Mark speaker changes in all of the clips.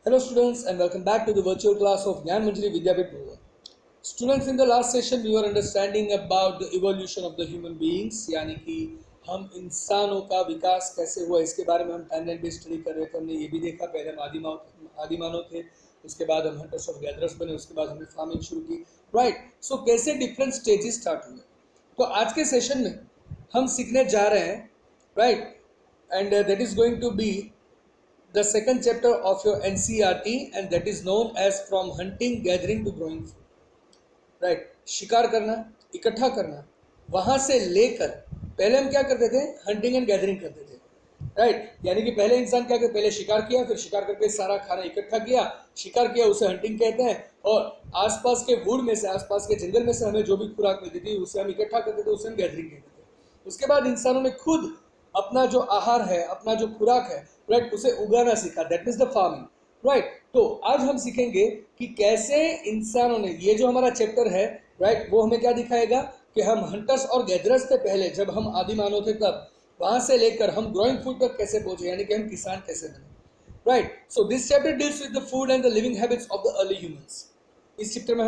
Speaker 1: Hello students and welcome back to the virtual class of Gyan Manjari Vidyapit Bhuvan. Students, in the last session we were understanding about the evolution of the human beings, यानी कि हम इंसानों का विकास कैसे हुआ इसके बारे में हम टाइमलाइन बेस्ड स्टडी कर रहे थे। हमने ये भी देखा पहले हम आदिमानव थे, उसके बाद हम हंटर्स और गैदरर्स बने, उसके बाद हमने फार्मिंग शुरू की, राइट। सो कैसे डिफरेंट स्टेजेस स्टार्ट हुए। तो आज के सेशन में हम सीखने जा रहे हैं, right, and that is going to be the second chapter of your NCERT, and that is known as From Hunting Gathering to Growing Food, right। शिकार करना, इकट्ठा करना, वहां से लेकर पहले हम क्या करते थे, हंटिंग एंड गैदरिंग करते थे, राइट। यानी कि पहले इंसान क्या करते, पहले शिकार किया, फिर शिकार करके सारा खाना इकट्ठा किया, शिकार किया, उसे हंटिंग कहते हैं। और आसपास के वुड में से, आसपास के जंगल में से हमें जो भी खुराक मिलती थी उसे हम इकट्ठा करते थे, उसे हम गैदरिंग कहते थे। उसके बाद इंसानों ने खुद अपना जो आहार है, अपना जो खुराक है, राइट, उसे उगाना सीखा, that means the farming, right. तो आज हम सीखेंगे कि कैसे इंसानों ने, ये जो हमारा चैप्टर है, राइट, वो हमें क्या दिखाएगा कि हम हंटर्स और गैदरर्स से पहले जब हम आदि मानव थे तब वहां से लेकर हम ग्रोइंग फूड तक कैसे पहुंचे, यानी कि हम किसान कैसे बने, right. So this chapter deals with the food and the living habits of the early humans. इस चैप्टर में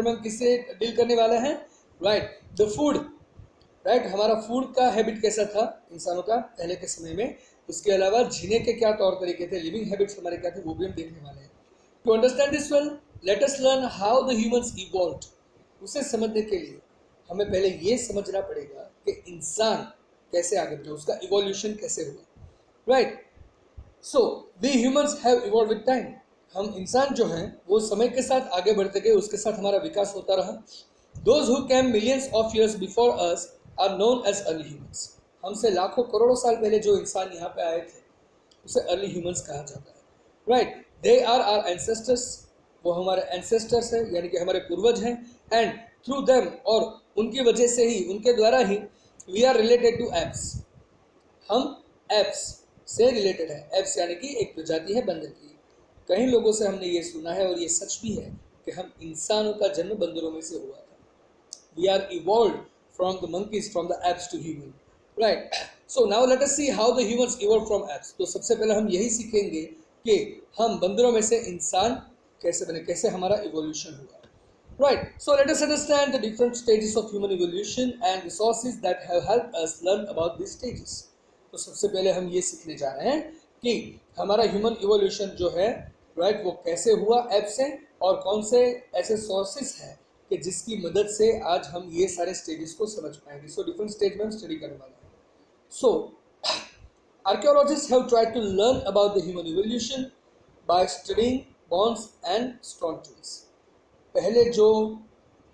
Speaker 1: हम किससे डील करने वाले हैं, राइट, द फूड, राइट। हमारा फूड का हैबिट कैसा था इंसानों का पहले के समय में, उसके अलावा जीने के क्या तौर तरीके थे, लिविंग हैबिट्स हमारे क्या थे, वो भी हम देखने वाले हैं। To understand this well, let us learn how the humans evolved. उसे समझने के लिए हमें पहले ये समझना पड़ेगा कि इंसान कैसे आगे बढ़ा, उसका इवोल्यूशन कैसे हुआ, right. So we humans have evolved with time. हम इंसान जो हैं वो समय के साथ आगे बढ़ते गए, उसके साथ हमारा विकास होता रहा। Those who came millions of years before us are known as early humans. हमसे लाखों करोड़ों साल पहले जो इंसान यहाँ पे आए थे उसे अर्ली ह्यूमंस कहा जाता है, right. They are our ancestors, वो हमारे एंसेस्टर्स हैं, यानी कि हमारे पूर्वज हैं। एंड थ्रू देम, और उनकी वजह से ही, उनके द्वारा ही, we are related to apes. हम एप्स से रिलेटेड है। एप्स यानी कि एक प्रजाति है बंदर की। कई लोगों से हमने ये सुना है और ये सच भी है कि हम इंसानों का जन्म बंदरों में से हुआ था। We are evolved from the monkeys, from the apes to human, right? So now let us see how the humans evolved from apes. तो सबसे पहले हम यही सीखेंगे कि हम बंदरों में से इंसान कैसे बने, कैसे हमारा evolution हुआ, right? So let us understand the different stages of human evolution and the sources that have helped us learn about these stages. तो सबसे पहले हम ये सीखने जा रहे हैं कि हमारा ह्यूमन इवोल्यूशन जो है, राइट, वो कैसे हुआ एप से, और कौन से ऐसे सोर्सेस हैं कि जिसकी मदद से आज हम ये सारे स्टेजेस को समझ पाएंगे। सो डिफरेंट स्टेज में हम स्टडी करने वाले हैं। So archaeologist have tried to learn about the human evolution by studying bones and stone tools. पहले जो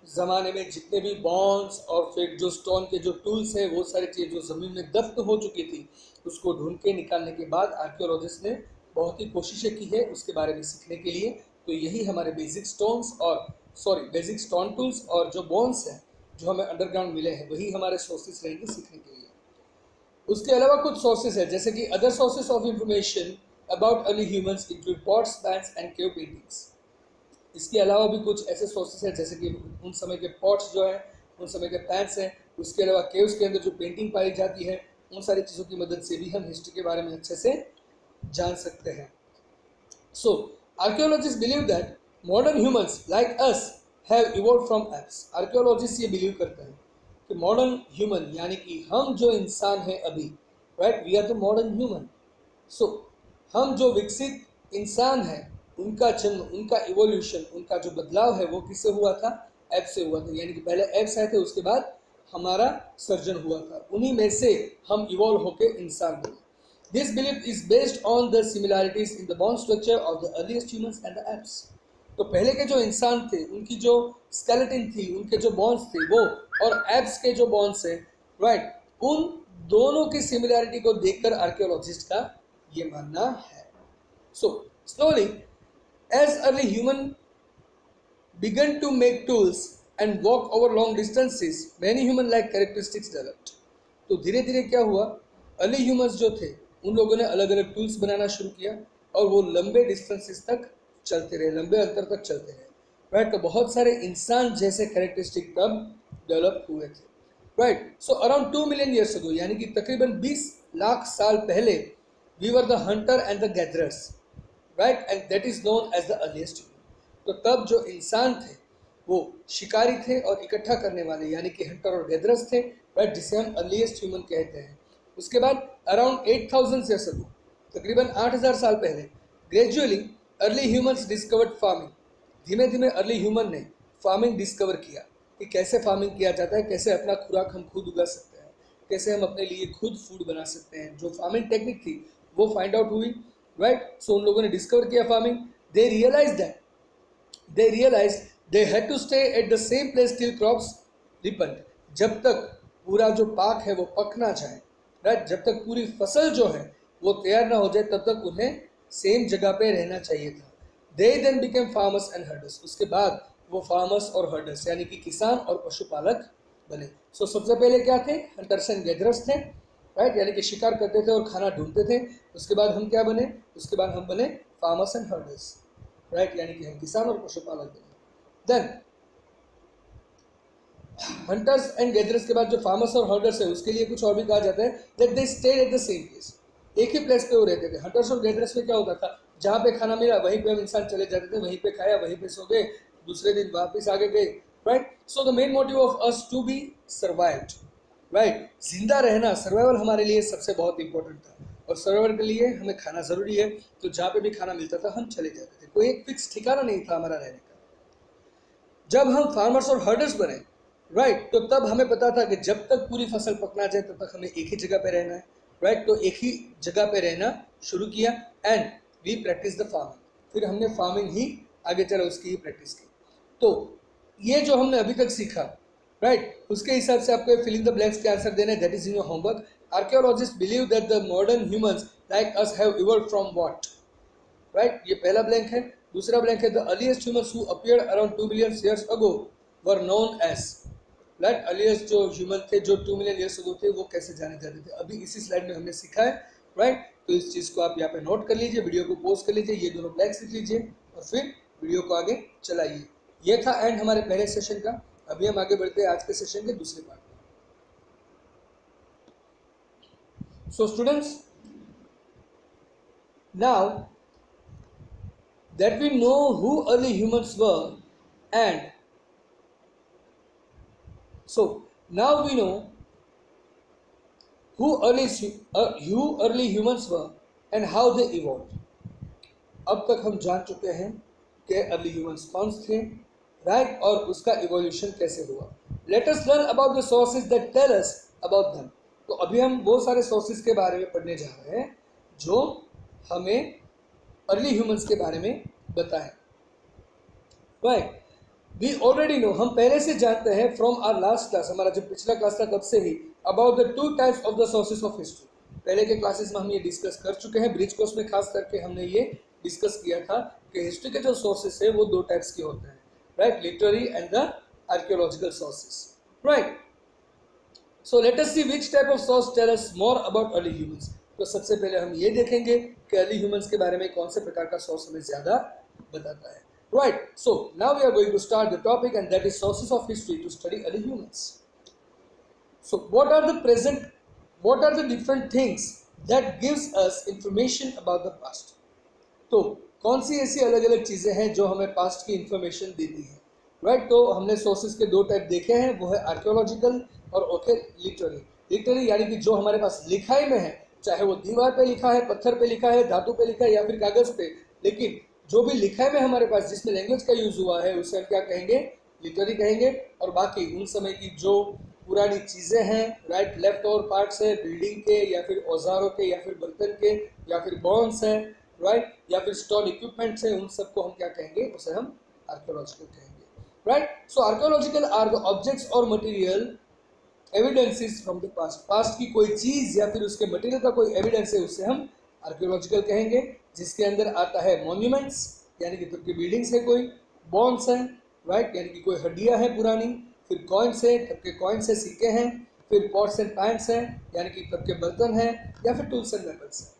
Speaker 1: ज़माने में जितने भी बोन्स और फिर जो स्टोन के जो टूल्स हैं, वो सारी चीज़ जो ज़मीन में दफ्न हो चुकी थी, उसको ढूंढ के निकालने के बाद आर्कियोलॉजिस्ट ने बहुत ही कोशिशें की है उसके बारे में सीखने के लिए। तो यही हमारे बेसिक स्टोन टूल्स और जो बोन्स हैं जो हमें अंडरग्राउंड मिले हैं, वही हमारे सोर्सेस रहेंगे सीखने के लिए। उसके अलावा कुछ सोर्सेस है, जैसे कि other sources of information about early humans include pots, pans and cave paintings. इसके अलावा भी कुछ ऐसे सोर्सेस हैं जैसे कि उन समय के पॉट्स जो हैं, उन समय के पैन्स हैं, उसके अलावा केव्स के अंदर जो पेंटिंग पाई जाती है, उन सारी चीज़ों की मदद से भी हम हिस्ट्री के बारे में अच्छे से जान सकते हैं। So archaeologist believe that modern humans like us have evolved from apes. Archaeologist ये बिलीव करते हैं कि मॉडर्न ह्यूमन यानी कि हम जो इंसान हैं अभी, right, we are the modern human. So हम जो विकसित इंसान हैं, उनका जन्म, उनका इवोल्यूशन, उनका जो बदलाव है वो किससे हुआ था, एप से हुआ था। यानी कि पहले एप्स आए थे, उसके बाद हमारा सर्जन हुआ था, उन्हीं में से हम इवॉल्व होकर इंसान बने। This belief is based on the similarities in the bone structure of the earliest humans and the apes. तो पहले के जो इंसान थे उनकी जो स्केलेटन थी, उनके जो बोन्स थे वो, और एप्स के जो बोन्स हैं, राइट, उन दोनों की सिमिलैरिटी को देखकर आर्कियोलॉजिस्ट का ये मानना है। So slowly as early human began to make tools and walk over long distances, many human like characteristics developed. तो धीरे धीरे क्या हुआ, अर्ली ह्यूमंस जो थे उन लोगों ने अलग अलग टूल्स बनाना शुरू किया और वो लंबे डिस्टेंसेस तक चलते रहे, लंबे अंतर तक चलते रहे, राइट। तो बहुत सारे इंसान जैसे कैरेक्टरिस्टिक तब डेवलप हुए थे, right. So around 2 million years ago, यानी कि तकरीबन 20 लाख साल पहले, we were the hunter and the gatherers. Right, and that is known as the earliest human. तो तब जो इंसान थे वो शिकारी थे और इकट्ठा करने वाले यानी कि हंटर और गैदरर्स थे, राइट, जिसे हम अर्लीस्ट ह्यूमन कहते हैं। उसके बाद अराउंड 8000 ईयर्स अगो, तकरीबन 8000 साल पहले, gradually early humans discovered farming. धीमे धीमे अर्ली ह्यूमन ने फार्मिंग डिस्कवर किया कि कैसे फार्मिंग किया जाता है, कैसे अपना खुराक हम खुद उगा सकते हैं, कैसे हम अपने लिए खुद फूड बना सकते हैं। जो फार्मिंग टेक्निक थी वो फाइंड आउट हुई, राइट। सो उन लोगों ने डिस्कवर किया farming. They realise they had to stay at the same place till crops ripen. जब तक पूरा जो पाक है वो पक ना जाए, राइट, जब तक पूरी फसल जो है वो तैयार ना हो जाए तब तक उन्हें सेम जगह पे रहना चाहिए था। They then became farmers and herders. उसके बाद वो फार्मर्स और हर्डर्स यानी कि किसान और पशुपालक बने। सो सबसे पहले क्या थे? हंटर्स एंड गैदरर्स थे, राइट, यानी कि शिकार करते थे और खाना ढूंढते थे। उसके बाद हम क्या बने? उसके बाद हम बने फार्मर्स एंड हर्डर्स, राइट, यानी कि हम किसान और पशुपालक बने। देन हंटर्स एंड गैदरर्स के बाद जो फार्मर्स और हर्डर्स है उसके लिए कुछ और भी कहा जाता है, that they stayed at the same place. एक ही प्लेस पे वो रहते थे। हंटर्स और गैदरर्स में क्या होता था, जहाँ पे खाना मिला वहीं पे हम इंसान चले जाते थे, वहीं पे खाया, वहीं पे सो गए, दूसरे दिन वापस आगे गए, right. So the main motive of us to be survived, right, जिंदा रहना, सर्वाइवल हमारे लिए सबसे बहुत इंपॉर्टेंट था। और सर्वाइवल के लिए हमें खाना जरूरी है, तो जहाँ पे भी खाना मिलता था हम चले जाते थे। कोई एक फिक्स ठिकाना नहीं था हमारा रहने का। जब हम फार्मर्स और हर्डर्स बने, राइट, तो तब हमें पता था कि जब तक पूरी फसल पकना जाए तब तक हमें एक ही जगह पे रहना है, राइट। तो एक ही जगह पे रहना शुरू किया and we practice the farming. फिर हमने फार्मिंग ही आगे चला उसकी ही प्रैक्टिस की। तो ये जो हमने अभी तक सीखा, राइट, उसके हिसाब से आपको फिलिंग द ब्लैंक्स के आंसर देने, that is in your homework. Archaeologist believe that the modern humans like us have evolved from what, right, ये पहला ब्लैंक है। दूसरा ब्लैंक है, the earliest humans who appeared around 2 million years ago were known as, right, earliest जो human थे जो 2 million years अगो थे वो कैसे जाने जाते थे, अभी इसी स्लाइड में हमने सीखा है, राइट। तो इस चीज़ को आप यहाँ पे नोट कर लीजिए, वीडियो को पॉज कर लीजिए, ये दोनों ब्लैंक्स लिख लीजिए और फिर वीडियो को आगे चलाइए। ये था एंड हमारे पहले सेशन का। अभी हम आगे बढ़ते हैं आज के सेशन के दूसरे पार्ट में। So students, now that we know who early humans were, and so now we know who early humans were and how they evolved. अब तक हम जान चुके हैं कि अर्ली ह्यूमंस कौन थे, राइट, और उसका इवोल्यूशन कैसे हुआ। Let us learn about the sources that tell us about them. तो अभी हम वो सारे सोर्सेज के बारे में पढ़ने जा रहे हैं जो हमें अर्ली ह्यूमंस के बारे में बताएं, राइट। वी ऑलरेडी नो, हम पहले से जानते हैं फ्रॉम आवर लास्ट क्लास, हमारा जो पिछला क्लास था तब से ही, about the 2 types of the sources of history. पहले के क्लासेस में हम ये डिस्कस कर चुके हैं, ब्रिज कोर्स में खास करके हमने ये डिस्कस किया था कि हिस्ट्री के जो सोर्सेज है वो 2 टाइप्स के होते हैं, right, literary and the archaeological sources, right. So let us see which type of source tell us more about early humans. तो सबसे पहले हम ये देखेंगे कि अर्ली ह्यूमंस के बारे में कौन से प्रकार का सोर्स हमें ज़्यादा बताता है, right. So now we are going to start the topic and that is sources of history to study early humans. So what are the different things that gives us information about the past. तो कौन सी ऐसी अलग अलग चीज़ें हैं जो हमें past की इंफॉर्मेशन देती है, राइट। तो हमने सोर्सेज के 2 टाइप देखे हैं, वो है आर्कियोलॉजिकल और ओके लिटरेरी। लिटरेरी यानी कि जो हमारे पास लिखाई में है, चाहे वो दीवार पे लिखा है, पत्थर पे लिखा है, धातु पे लिखा है या फिर कागज पे, लेकिन जो भी लिखाई में हमारे पास जिसमें लैंग्वेज का यूज हुआ है उसे हम क्या कहेंगे? लिटरेरी कहेंगे। और बाकी उन समय की जो पुरानी चीज़ें हैं, राइट, लेफ्ट ओवर पार्ट्स है बिल्डिंग के या फिर औजारों के या फिर बर्तन के या फिर बॉन्स हैं, राइट, या फिर स्टोर इक्विपमेंट्स हैं, उन सबको हम क्या कहेंगे? उसे हम आर्कियोलॉजिकल कहेंगे, right. So archaeological are the objects और material evidences from the past. Past की कोई चीज़ या फिर उसके मटेरियल का कोई एविडेंस है उसे हम आर्कियोलॉजिकल कहेंगे, जिसके अंदर आता है मॉन्यूमेंट्स यानी कि तब की बिल्डिंग्स है, कोई बॉन्स हैं, राइट, यानी कि कोई हड्डियाँ हैं पुरानी, फिर कॉइन्स है, तब के कॉइन्स है, सिक्के हैं, फिर पॉट्स एंड पैंस हैं यानी कि तब के बर्तन हैं, या फिर टूल्स एंड वेपन्स हैं,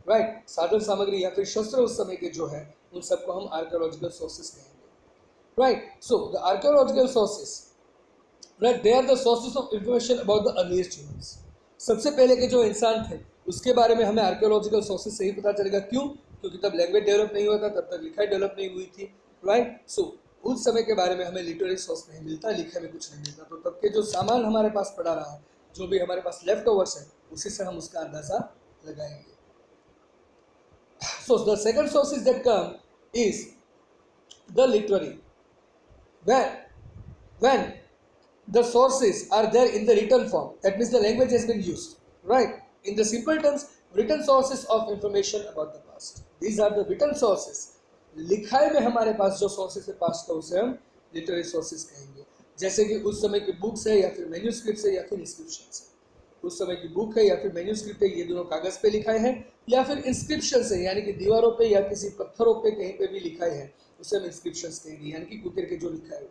Speaker 1: राइट, साधन सामग्री या फिर शस्त्र उस समय के जो है उन सबको हम आर्कियोलॉजिकल सोर्सेज कहेंगे, right. So the archaeological sources, right, they are the sources of information about the earliest humans. सबसे पहले के जो इंसान थे उसके बारे में हमें आर्कियोलॉजिकल सोर्सेज से ही पता चलेगा। क्यों? क्योंकि तब लैंग्वेज डेवलप नहीं हुआ था, तब तक लिखाई डेवलप नहीं हुई थी, राइट। सो उस समय के बारे में हमें लिटरेरी सोर्स नहीं मिलता, लिखे में कुछ नहीं मिलता, तो तब के जो सामान हमारे पास पड़ा रहा है, जो भी हमारे पास लेफ्ट ओवर्स है, उसी से हम उसका अंदाजा लगाएंगे। So the second sources that come is the literary. When the sources are there in the written form, that means the language has been used, right? In the simple terms, written sources of information about the past. These are the written sources. लिखाई में हमारे पास जो sources है past का, उसे हम literary sources कहेंगे। जैसे कि उस समय की बुक्स है, या फिर मैन्यूस्क्रिप्ट्स है, या फिर इंस्क्रिप्शंस है। उस समय की बुक है या फिर मैन्यूस्क्रिप्ट है, ये दोनों कागज पे लिखाए हैं, या फिर इंस्क्रिप्शंस है, यानी कि दीवारों पे या किसी पत्थरों पे कहीं पे भी लिखाए हैं, उसे हम इंस्क्रिप्शंस कहेंगे, यानी कि कुकर के जो लिखा है,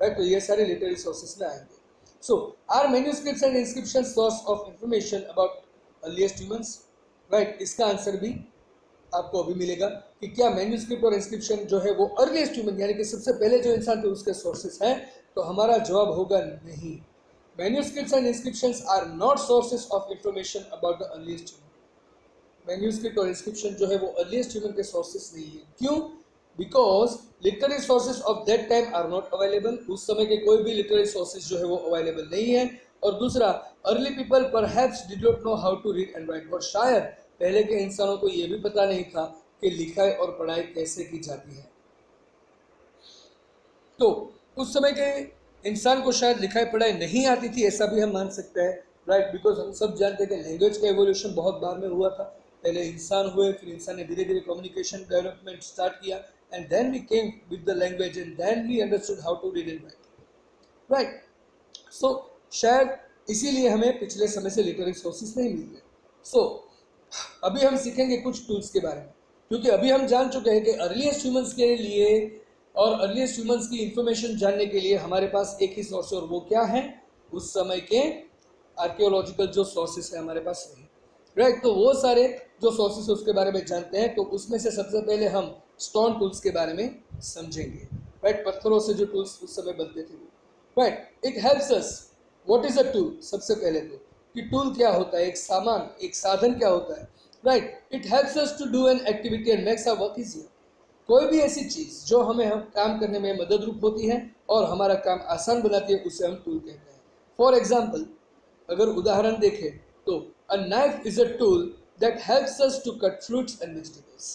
Speaker 1: राइट। तो ये सारे लिटरेरी सोर्सेस में आएंगे। So are manuscripts and inscriptions source of information about earliest humans, right. इसका आंसर भी आपको अभी मिलेगा कि क्या मैन्यूस्क्रिप्ट और इंस्क्रिप्शन जो है वो अर्लीस्ट ह्यूमन, यानी कि सबसे पहले जो इंसान थे, उसके सोर्सेस हैं। तो हमारा जवाब होगा नहीं। Manuscripts and inscriptions are not sources of information about the earliest human. Manuscript और inscription जो है वो earliest human के sources नहीं है। क्यों? Because literary sources of that time are not available. उस समय के कोई भी literary sources जो है वो available नहीं है। और दूसरा, early people perhaps did not know how to read and write. और शायद पहले के इंसानों को ये भी पता नहीं था कि लिखाई और पढ़ाई कैसे की जाती है। तो उस समय के इंसान को शायद लिखाई पढ़ाई नहीं आती थी, ऐसा भी हम मान सकते हैं, राइट। बिकॉज हम सब जानते हैं कि लैंग्वेज का एवोल्यूशन बहुत बाद में हुआ था। पहले इंसान हुए, फिर इंसान ने धीरे धीरे कम्युनिकेशन डेवलपमेंट स्टार्ट किया, and then we came with the language, and then we understood how to read and write, right. So शायद इसीलिए हमें पिछले समय से लिटरेरी सोर्सेस नहीं मिल रहे। सो अभी हम सीखेंगे कुछ टूल्स के बारे में, क्योंकि अभी हम जान चुके हैं कि अर्लीस्ट ह्यूमंस के लिए और अर्लीस्ट ह्यूमंस की इंफॉर्मेशन जानने के लिए हमारे पास एक ही सोर्स है, और वो क्या है? उस समय के आर्कियोलॉजिकल जो सोर्सेस है हमारे पास नहीं, राइट। तो वो सारे जो सोर्सेस उसके बारे में जानते हैं, तो उसमें से सबसे पहले हम स्टोन टूल्स के बारे में समझेंगे, राइट। पत्थरों से जो टूल्स उस समय बनते थे, right. It helps us. What is a tool? सबसे पहले तो कि टूल क्या होता है, एक सामान, एक साधन क्या होता है, right. It helps us to do an activity and makes our work easier. कोई भी ऐसी चीज जो हम काम करने में मदद रूप होती है और हमारा काम आसान बनाती है, उसे हम टूल कहते हैं। फॉर एग्जाम्पल, अगर उदाहरण देखें तो a knife is a tool that helps us to cut fruits and vegetables.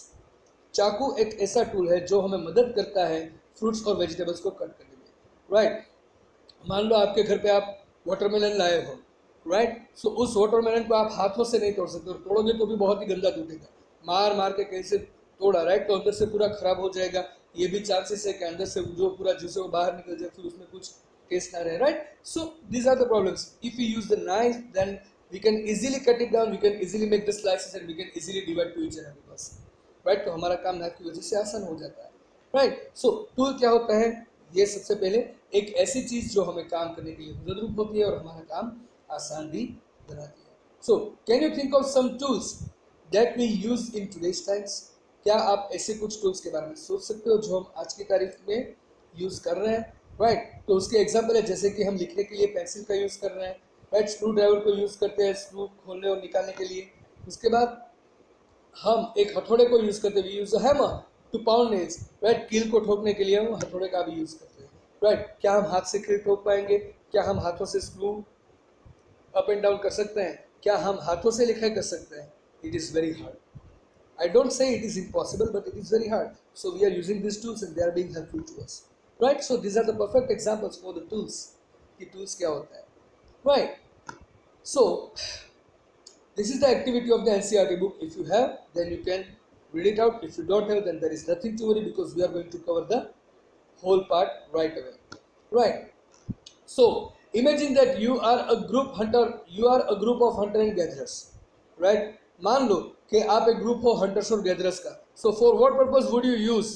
Speaker 1: चाकू एक ऐसा टूल है जो हमें मदद करता है फ्रूट्स और वेजिटेबल्स को कट करने में, राइट। मान लो आपके घर पे आप वाटरमेलन लाए हो, राइट। सो उस वाटरमेलन को आप हाथों से नहीं तोड़ सकते, और तोड़ोगे तो भी बहुत ही गंदा टूटेगा, मार मार के कैसे तोड़ा, राइट। तो अंदर से पूरा खराब हो जाएगा। ये भी चांसेस है कि अंदर से जो पूरा जूस है वो बाहर निकल जाए, फिर उसमें कुछ टेस्ट ना रहे, right. So these are the problems. If you use the knife, then we can easily cut it down, we can easily make the slices, and we can easily divide to each and every person, right. तो हमारा काम knife की वजह से आसान हो जाता है, राइट। सो टूल क्या होता है? ये सबसे पहले एक ऐसी चीज जो हमें काम करने के लिए मदद रूप होती है और हमारा काम आसान भी बनाती है। So can you think of some tools that we use in today's times? क्या आप ऐसे कुछ टूल्स के बारे में सोच सकते हो जो हम आज की तारीख में यूज कर रहे हैं, राइट। तो उसके एग्जाम्पल है, जैसे कि हम लिखने के लिए पेंसिल का यूज कर रहे हैं, राइट। स्क्रू ड्राइवर को यूज करते हैं स्क्रू खोलने और निकालने के लिए। उसके बाद हम एक हथौड़े को यूज करते हैं, we use a hammer to pound nails, right. कील को ठोकने के लिए हम हथौड़े का भी यूज करते हैं, राइट। क्या हम हाथ से कील ठोक पाएंगे? क्या हम हाथों से स्क्रू अप एंड डाउन कर सकते हैं? क्या हम हाथों से लिखाई कर सकते हैं? It is very hard. I don't say it is impossible, but it is very hard. So we are using these tools and they are being helpful to us, right? So these are the perfect examples for the tools. कि tools क्या होता है, right? So this is the activity of the NCERT book. If you have, then you can read it out. If you don't have, then there is nothing to worry, because we are going to cover the whole part right away, right? So imagine that you are a group hunter. You are a group of hunter and gatherers, right? मान लो कि आप एक group हो hunters और gatherers का। So for what purpose would you use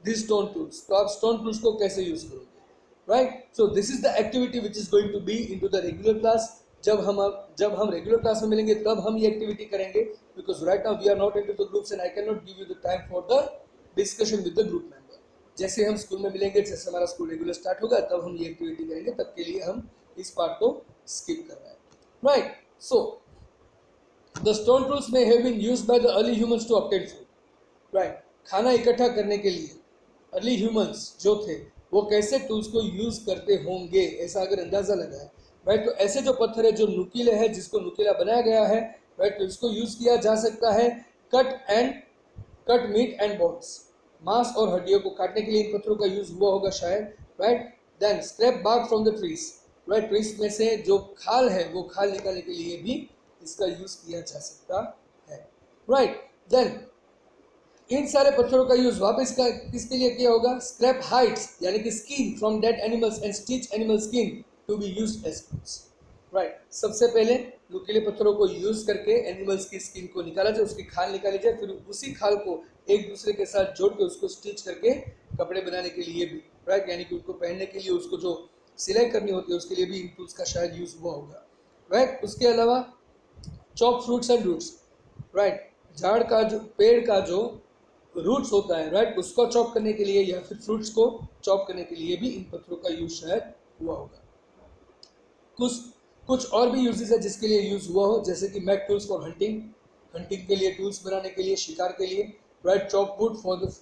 Speaker 1: this stone tools? तो आप stone tools को कैसे यूज करोगे, right? So this is the activity which is going to be into the regular class. जब हम रेगुलर क्लास में मिलेंगे तब हम ये एक्टिविटी करेंगे, because right now we are not into the groups and I can not give you the time for the discussion with the group member. जैसे हम स्कूल में मिलेंगे, जैसे हमारा स्कूल रेगुलर स्टार्ट होगा, तब हम ये एक्टिविटी करेंगे। तब के लिए हम इस पार्ट को स्किप कर रहे हैं, right? So the stone tools may have been used by the early humans to obtain food, right. खाना इकट्ठा करने के लिए अर्ली ह्यूमंस जो थे वो कैसे टूल्स को यूज करते होंगे, ऐसा अगर अंदाजा लगाए, राइट, तो ऐसे जो पत्थर है जो नुकीले है, जिसको नुकीला बनाया गया है, राइट, तो इसको यूज किया जा सकता है कट मीट एंड बोन्स, मांस और हड्डियों को काटने के लिए इन पत्थरों का यूज हुआ होगा शायद, right. Then scrap bark from the trees, right, trees में से जो खाल है वो खाल निकालने के लिए भी इसका यूज किया जा सकता है, राइट। देन इन सारे पत्थरों का यूज वापस किसके लिए किया होगा, स्क्रैप हाइड्स यानी कि skin from dead animals and stitch animal skin to be used as tools, right. सबसे पहले नुकीले पत्थरों को यूज करके एनिमल्स की स्किन को निकाला जाए, उसकी खाल निकाली जाए, फिर उसी खाल को एक दूसरे के साथ जोड़ के उसको स्टिच करके कपड़े बनाने के लिए भी, राइट, यानी कि उसको पहनने के लिए उसको जो सिलाई करनी होती है उसके लिए भी इन टूल्स का शायद यूज हुआ होगा, राइट। उसके अलावा chop fruits and roots, right, झाड़ का जो पेड़ का जो रूट्स होता है, राइट, उसको चॉप करने के लिए या फिर फ्रूट्स को चॉप करने के लिए भी इन पत्थरों का यूज शायद हुआ होगा। कुछ कुछ और भी यूजेस है जिसके लिए यूज हुआ हो, जैसे कि make tools for hunting, hunting के लिए टूल्स बनाने के लिए, शिकार के लिए, right, chop wood for the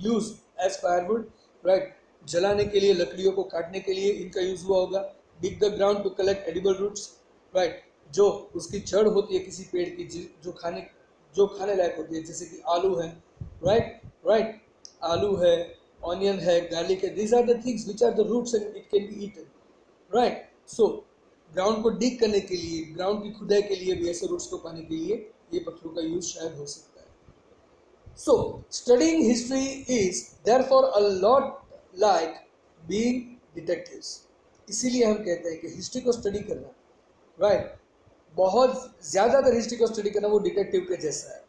Speaker 1: use as firewood, right, जलाने के लिए, लकड़ियों को काटने के लिए इनका यूज हुआ होगा। Dig the ground to collect edible roots, right, जो उसकी जड़ होती है किसी पेड़ की जो खाने लायक होती है, जैसे कि आलू है, राइट, राइट, आलू है, ऑनियन है, गार्लिक है, these are the things which are the roots and it can be eaten, right. So ground को डिग करने के लिए, ग्राउंड की खुदाई के लिए भी, ऐसे रूट्स को पाने के लिए ये पत्थरों का यूज शायद हो सकता है। So studying history is therefore a lot like being detectives, इसीलिए हम कहते हैं कि हिस्ट्री को स्टडी करना, राइट, बहुत ज़्यादातर हिस्ट्री को स्टडी करना वो डिटेक्टिव के जैसा है,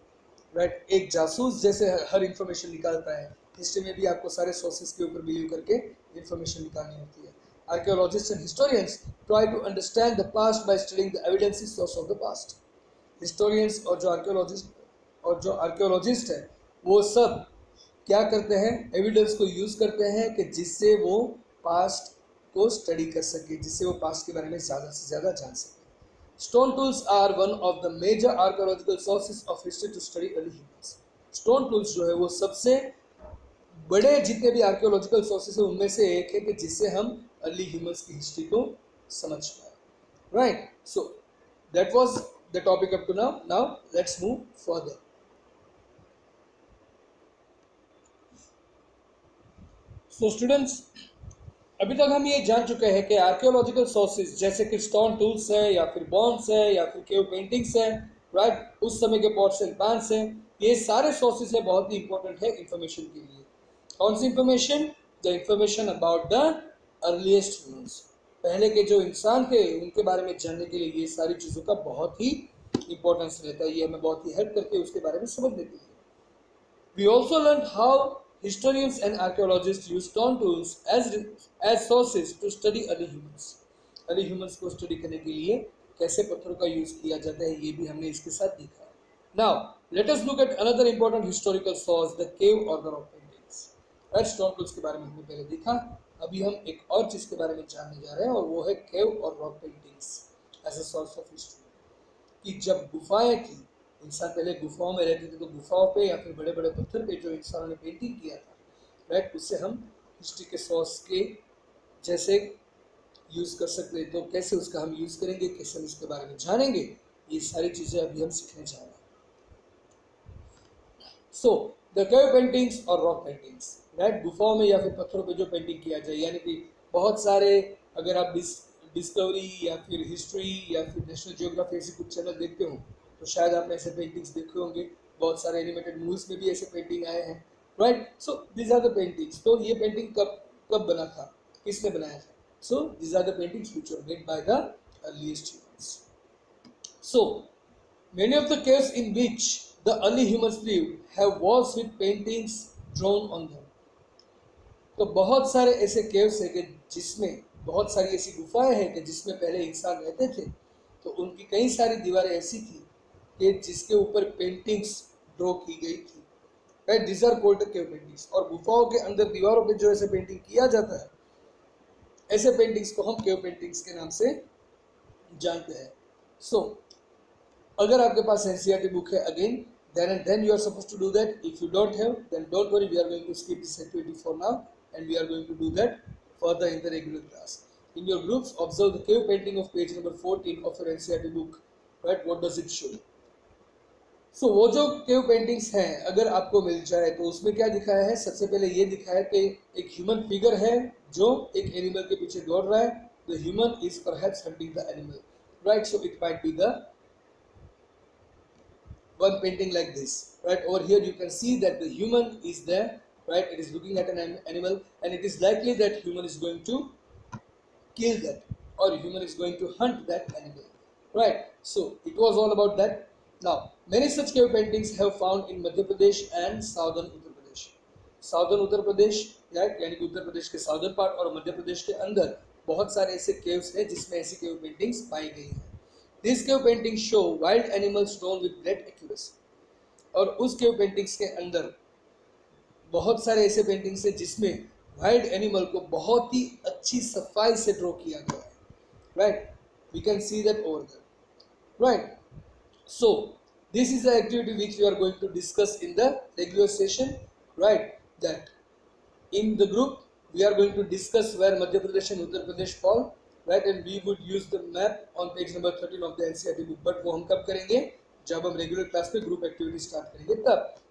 Speaker 1: राइट। एक जासूस जैसे हर इंफॉर्मेशन निकालता है, हिस्ट्री में भी आपको सारे सोर्सेज के ऊपर बिलीव करके इंफॉर्मेशन निकालनी होती है। Archaeologists and historians try to understand the past by studying the evidences source of the past. Historians और जो आर्कियोलॉजिस्ट है वो सब क्या करते हैं, एविडेंस को यूज करते हैं कि जिससे वो पास्ट को स्टडी कर सके, जिससे वो पास्ट के बारे में ज़्यादा से ज़्यादा जान सके। Stone tools are one of the major archaeological sources of history to study early humans. Stone tools जो है वो सबसे बड़े जितने भी आर्कियोलॉजिकल सोर्सेज है उनमें से एक है कि जिससे हम अर्ली ह्यूमंस की हिस्ट्री को समझ पाए, right. So that was the topic up to now let's move further. So students, अभी तक हम ये जान चुके हैं कि आर्कियोलॉजिकल सोर्सेज जैसे कि स्टोन टूल्स है या फिर बॉन्स है या फिर केव पेंटिंग्स है, राइट, उस समय के पॉट्स एंड पैन्स है, ये सारे सोर्सेज है बहुत ही इंपॉर्टेंट है इंफॉर्मेशन के लिए। कौन सी information? The information about the earliest humans, पहले के जो इंसान थे उनके बारे में जानने के लिए ये सारी चीज़ों का बहुत ही इंपॉर्टेंस रहता है, ये हमें बहुत ही हेल्प करके उसके बारे में समझने के लिए। We also learned how historians and archaeologists use stone tools as sources to study early humans. Early humans को स्टडी करने के लिए कैसे पत्थरों का यूज किया जाता है ये भी हमने इसके साथ देखा। Now let us look at another important historical source, the cave or the rock paintings. Stone tools के बारे में हमने पहले देखा, अभी हम एक और चीज के बारे में जानने जा रहे हैं और वो है केव और rock paintings as a source of history. कि जब गुफाएं थी, इंसान पहले गुफाओं में रहते थे, तो गुफाओं पे या फिर बड़े बड़े पत्थर पे जो इंसानों ने पेंटिंग किया था, राइट, उससे हम हिस्ट्री के सोर्स के जैसे यूज़ कर सकते हैं। तो कैसे उसका हम यूज़ करेंगे, कैसे हम इसके बारे में जानेंगे, ये सारी चीज़ें अभी हम सीखने जा रहे हैं। सो द केव पेंटिंग्स और रॉक पेंटिंग्स, राइट, गुफाओं में या फिर पत्थरों पे जो पेंटिंग किया जाए, यानी कि बहुत सारे, अगर आप डिस्कवरी या फिर हिस्ट्री या फिर नेशनल जियोग्राफी ऐसे कुछ चैनल देखते हो तो शायद आपने ऐसे पेंटिंग्स देखे होंगे, बहुत सारे एनिमेटेड मूवीज में भी ऐसे पेंटिंग आए हैं, right. So these are the paintings. तो ये पेंटिंग कब कब बना था, किसने बनाया था? So these are the paintings which were made by the earliest humans. So many of the caves in which the early humans lived have walls with paintings drawn on them. तो बहुत सारे ऐसे केव्स हैं कि जिसमें, बहुत सारी ऐसी गुफाएं हैं कि जिसमें पहले इंसान रहते थे, तो उनकी कई सारी दीवारें ऐसी थी कि जिसके ऊपर पेंटिंग्स ड्रॉ की गई थी, right, this are called cave paintings. और गुफाओं के अंदर दीवारों पे जो ऐसे पेंटिंग किया जाता है, ऐसे पेंटिंग्स को हम केव पेंटिंग्स के नाम से जानते हैं। सो अगर आपके पास एनसीईआरटी बुक है, again then and then you are supposed to do that. If you don't have, then don't worry, we are going to skip this activity for now, and we are going to do that further in the regular class. In your groups, observe the cave painting of page number 14 of your NCERT book. Right, what does it show? सो वो जो cave paintings हैं, अगर आपको मिल जाए तो उसमें क्या दिखाया है? सबसे पहले ये दिखाया है कि एक ह्यूमन फिगर है जो एक एनिमल के पीछे दौड़ रहा है. The human is perhaps hunting the animal. Right, so it might be the one painting like this. Right, over here you can see that the human is there. Right, it is looking at an animal, and it is likely that human is going to kill that, or human is going to hunt that animal. Right, so it was all about that. Now many such cave paintings have found in Madhya Pradesh and southern Uttar Pradesh. Southern Uttar Pradesh, right, यानी कि उत्तर प्रदेश के southern part और मध्य प्रदेश के अंदर बहुत सारे ऐसे caves हैं जिसमें ऐसी केव पेंटिंग्स पाई गई हैं. These cave paintings show wild animals drawn with great accuracy. और उस केव पेंटिंग्स के अंदर बहुत सारे ऐसे पेंटिंग्स हैं जिसमें वाइल्ड एनिमल को बहुत ही अच्छी सफाई से ड्रॉ किया गया है. Right, we can see that over there. Right, so this is the activity which we are going to discuss in the regular session. Right, that in the group we are going to discuss where Madhya Pradesh and Uttar Pradesh fall. Right, and we would use the map on page number 13 of the NCERT book. But वो हम कब करेंगे? जब हम regular class में group activity start करेंगे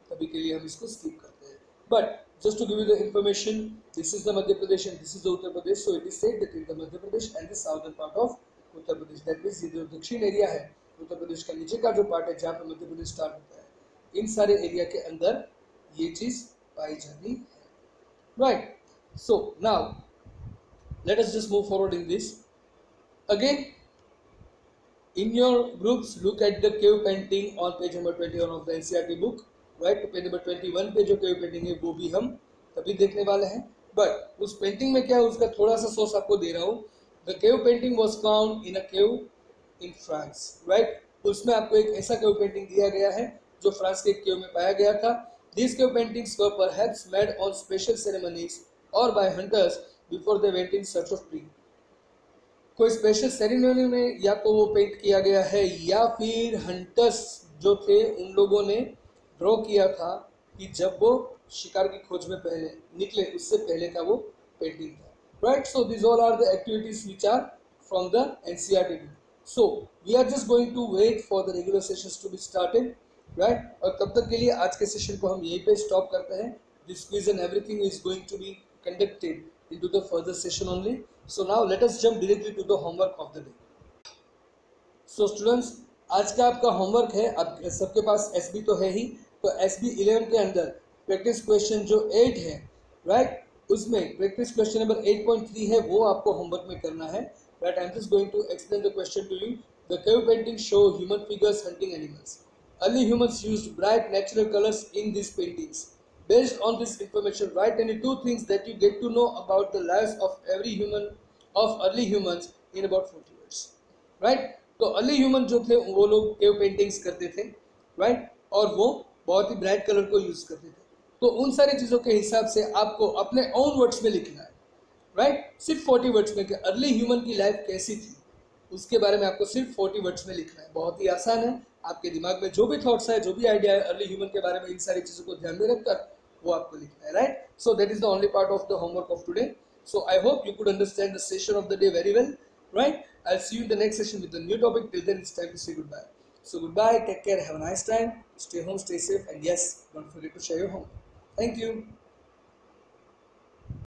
Speaker 1: तभी के लिए हम इसको स्किप करते हैं. But just to give you the information, this is the Madhya Pradesh and this is the Uttar Pradesh. So it is said that in the Madhya Pradesh and the southern part of Uttar Pradesh, that means ये जो दक्षिण एरिया है उत्तर प्रदेश का, नीचे का जो पार्ट है जहाँ पर मध्य प्रदेश स्टार्ट होता है, इन सारे एरिया के अंदर ये चीज पाई जाती है. Right, so now let us just move forward in this. Again, in your groups, look at the cave painting on page number 21 of the NCERT book. Right, तो पेज नंबर 21 पे जो cave painting है वो भी हम तभी देखने वाले हैं. बट उस पेंटिंग में क्या है उसका थोड़ा सा सोर्स आपको दे रहा हूँ. The cave painting was found in a cave in France. Right, उसमें आपको एक ऐसा cave painting दिया गया है जो फ्रांस के केव में पाया गया था. These cave paintings were perhaps made on special ceremonies or by hunters before they went in search of prey. कोई स्पेशल सेरेमनी में या तो वो पेंट किया गया है या फिर हंटर्स जो थे उन लोगों ने ड्रॉ किया था कि जब वो शिकार की खोज में पहले निकले उससे पहले का वो पेंटिंग था. Right, so this all are the activities which are from the NCERT book. So we are just going to wait for the regular sessions to be started. Right, और तब तक के लिए आज के सेशन को हम यहीं पे स्टॉप करते हैं. This quiz and everything is going to be conducted into the further session only. So now let us jump directly to the homework of the day. So students, आज का आपका होमवर्क है, आप सबके पास SB तो है ही, तो SB 11 के अंदर प्रैक्टिस क्वेश्चन जो 8 है, राइट, उसमें प्रैक्टिस क्वेश्चन नंबर 8.3 है वो आपको होमवर्क में करना है. Right, I am just going to explain the question to you. The cave painting show human figures hunting animals. Early humans used bright natural colors in these paintings. Based on this information, write any 2 things that you get to know about the lives of early humans in about 40 words. Right? तो early human जो थे वो लोग cave paintings करते थे, right, और वो बहुत ही ब्राइट कलर को यूज करते थे. तो उन सारी चीज़ों के हिसाब से आपको अपने ओन वर्ड्स में लिखना है. राइट, सिर्फ 40 वर्ड्स में कि अर्ली ह्यूमन की लाइफ कैसी थी उसके बारे में आपको सिर्फ 40 वर्ड्स में लिखना है. बहुत ही आसान है. आपके दिमाग में जो भी थॉट्स है, जो भी आइडिया है अर्ली ह्यूमन के बारे में, इन सारी चीज़ों को ध्यान में रखकर वो आपको लिखना है. Right, so that is the only part of the homework of today. So I hope you could understand the session of the day very well. Right, I'll see you in the next session with a new topic. Till then, it's time to say goodbye. So goodbye, take care, have a nice time, stay home, stay safe, and yes, don't forget to share your homework. Thank you.